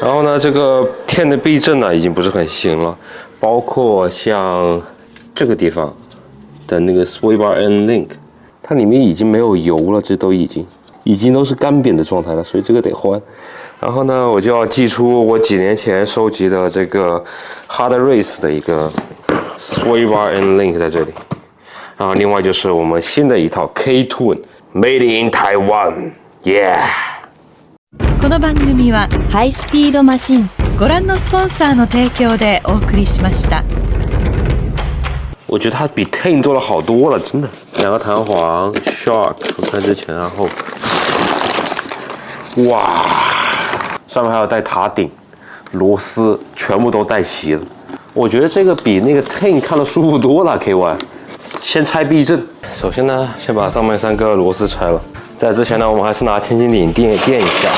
然后呢，这个10的避震呢已经不是很新了，包括像这个地方的那个 sway bar and link， 它里面已经没有油了，这都已经都是干瘪的状态了，所以这个得换。然后呢，我就要寄出我几年前收集的这个 Hard Race 的一个 sway bar and link 在这里。然后另外就是我们新的一套 K-Tune Made in Taiwan，yeah。この番組はハイスピードマシンご覧のスポンサーの提供でお送りしました。我觉得它比 Tane 做了好多了，真的。两个弹簧 Shark， 我看之前然后，哇，上面还有带塔顶，螺丝全部都带齐了。我觉得这个比那个 Tane 看得舒服多了。KY， 先拆避震。首先呢，先把上面3个螺丝拆了。在之前呢，我们还是拿千斤顶垫一下，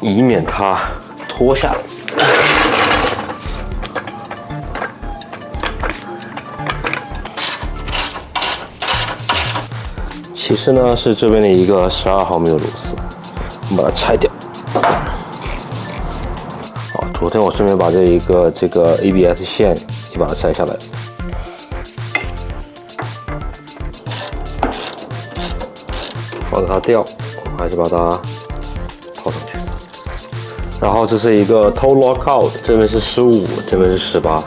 以免它脱下来。其实呢是这边的一个12毫米的螺丝，我们把它拆掉。好，昨天我顺便把这个 ABS 线也把它拆下来。防止它掉，我们还是把它套上去。然后这是一个 toe lockout， 这边是15，这边是18。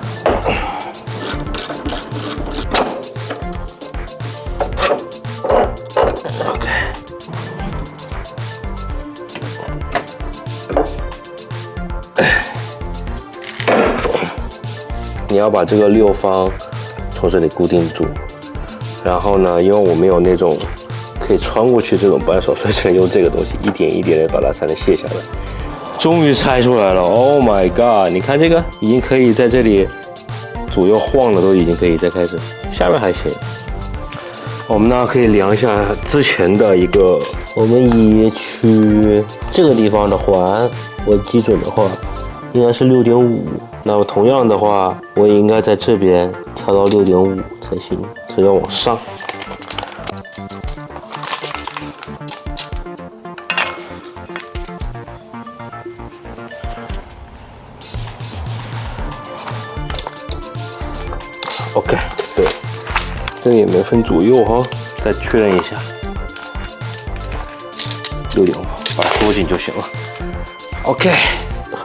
OK。你要把这个6方从这里固定住，然后呢，因为我没有那种可以穿过去这种扳手，所以只能用这个东西一点一点的把它才能卸下来。终于拆出来了 ！Oh my god！ 你看这个已经可以在这里左右晃了，都已经可以再开始。下面还行。我们呢可以量一下之前的一个，我们以取这个地方的环为基准的话，应该是6.5。那么同样的话，我也应该在这边调到6.5才行，所以要往上。OK， 对，这个也没分左右哈，再确认一下，6.5，把它缩紧就行了。OK，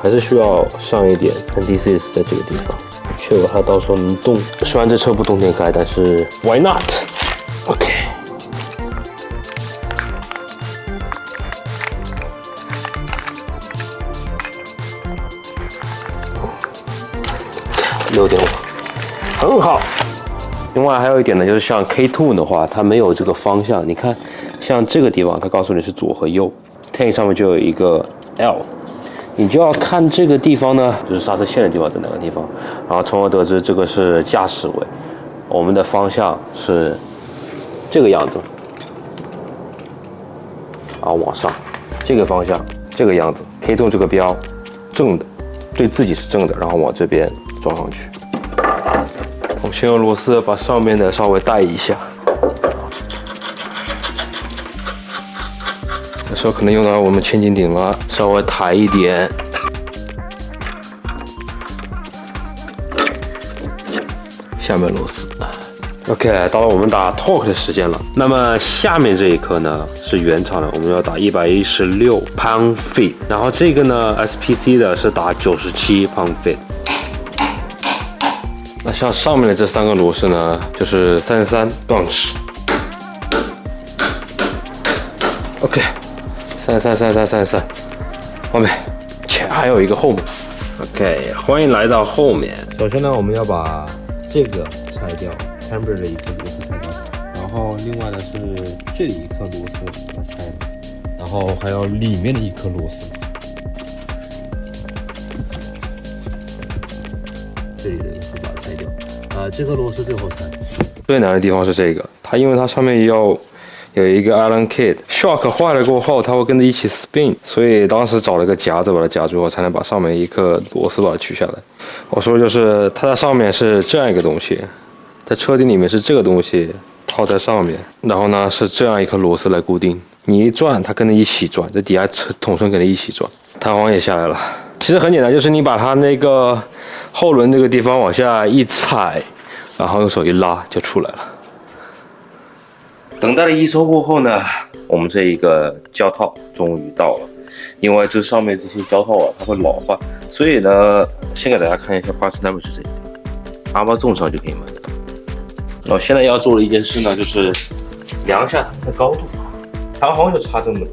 还是需要上一点 anti-seize 在这个地方，确保它到时候能动。虽然这车不动电开，但是 why not？OK， 6.5。很好。另外还有一点呢，就是像 K-Tune 的话，它没有这个方向。你看，像这个地方，它告诉你是左和右 ，Tank 上面就有一个 L， 你就要看这个地方呢，就是刹车线的地方在哪个地方，然后从而得知这个是驾驶位，我们的方向是这个样子，然后往上，这个方向这个样子 ，K-Tune 这个标正的，对自己是正的，然后往这边装上去。我先用螺丝把上面的稍微带一下，这时候可能用到我们千斤顶了，稍微抬一点。下面螺丝 ，OK， 到了我们打 torque 的时间了。那么下面这一颗呢是原厂的，我们要打116 pound feet， 然后这个呢 SPC 的是打97 pound feet。那像上面的这3个螺丝呢，就是33 bunch。OK， 33，后面，切，还有一个后面。OK， 欢迎来到后面。首先呢，我们要把这个拆掉 ，camber 的一颗螺丝拆掉，然后另外呢是这里一颗螺丝要拆了，然后还有里面的一颗螺丝，这里的一颗把它拆掉。这颗螺丝最后拆。最难的地方是这个，它因为它上面有一个 Allen kit，shock 坏了过后，它会跟着一起 spin， 所以当时找了个夹子把它夹住后，才能把上面一颗螺丝把它取下来。我说的就是它在上面是这样一个东西，在车顶里面是这个东西套在上面，然后呢是这样一颗螺丝来固定，你一转它跟着一起转，这底下车筒身跟着一起转。弹簧也下来了。其实很简单，就是你把它那个后轮这个地方往下一踩，然后用手一拉就出来了。等待了1周过后呢，我们这一个胶套终于到了。因为这上面这些胶套啊，它会老化，所以呢，先给大家看一下parts number是这个，Amazon上就可以买得到。然后现在要做的一件事呢，就是量一下它的高度，弹簧就差这么多，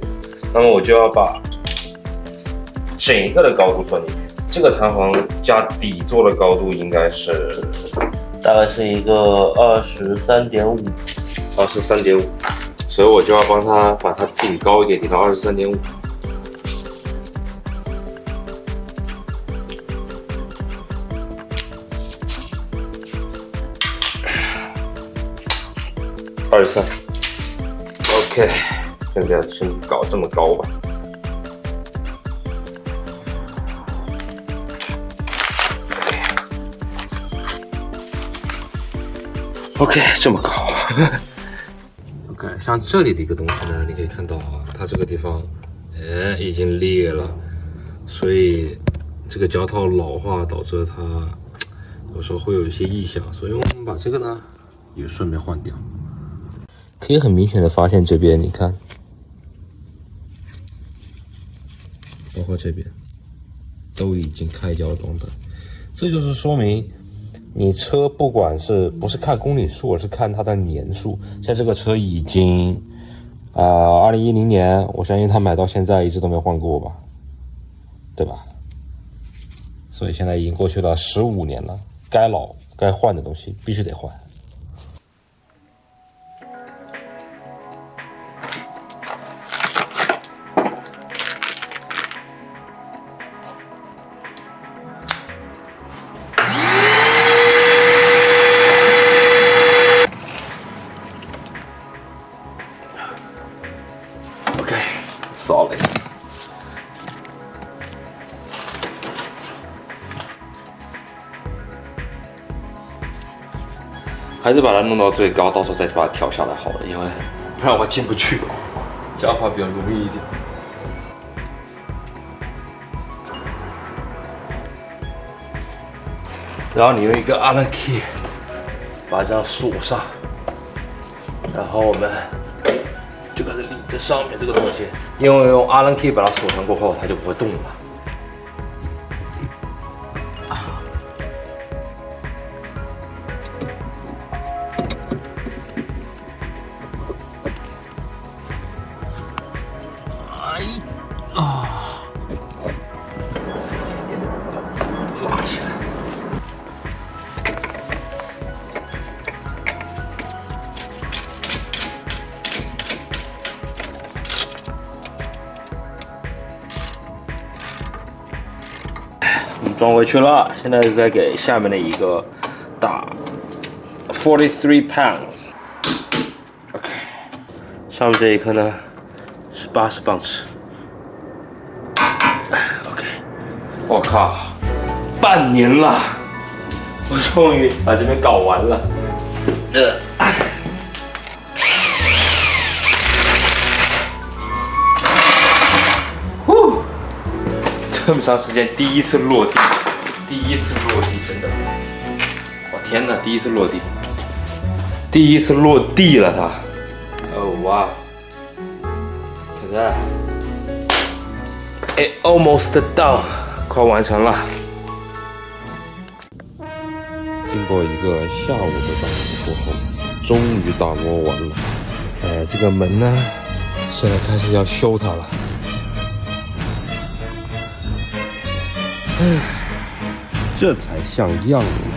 那么我就要把整一个的高度算进去。这个弹簧加底座的高度应该是，大概是一个23.5，所以我就要帮它把它顶高一点，顶到23.5。23 ，OK， 现在先搞这么高吧。OK， 这么高。OK， 像这里的一个东西呢，你可以看到啊，它这个地方，已经裂了，所以这个胶套老化导致它有时候会有一些异响，所以我们把这个呢也顺便换掉。可以很明显的发现这边，你看，包括这边，都已经开胶状态，这就是说明你车不管是不是看公里数，而是看它的年数。像这个车已经2010年，我相信它买到现在一直都没换过吧，对吧？所以现在已经过去了15年了，该老该换的东西必须得换。solid。还是把它弄到最高，到时候再把它调下来好了，因为不然我进不去，这样的话比较容易一点。然后你用一个 Allen key 把这样锁上，然后我们就开始理这上面这个东西，因为用 Allen key 把它锁上过后，它就不会动了。拉起来。我们装回去了，现在再给下面的一个打43 pounds。OK， 上面这一颗呢是80磅尺。OK， 我靠，半年了，我终于把这边搞完了。这么长时间第一次落地，真的，我天哪，第一次落地了它。哦哇，看这 ，it almost done， 快完成了。经过一个下午的打磨过后，终于打磨完了。这个门呢，现在开始要修它了。这才像样呢。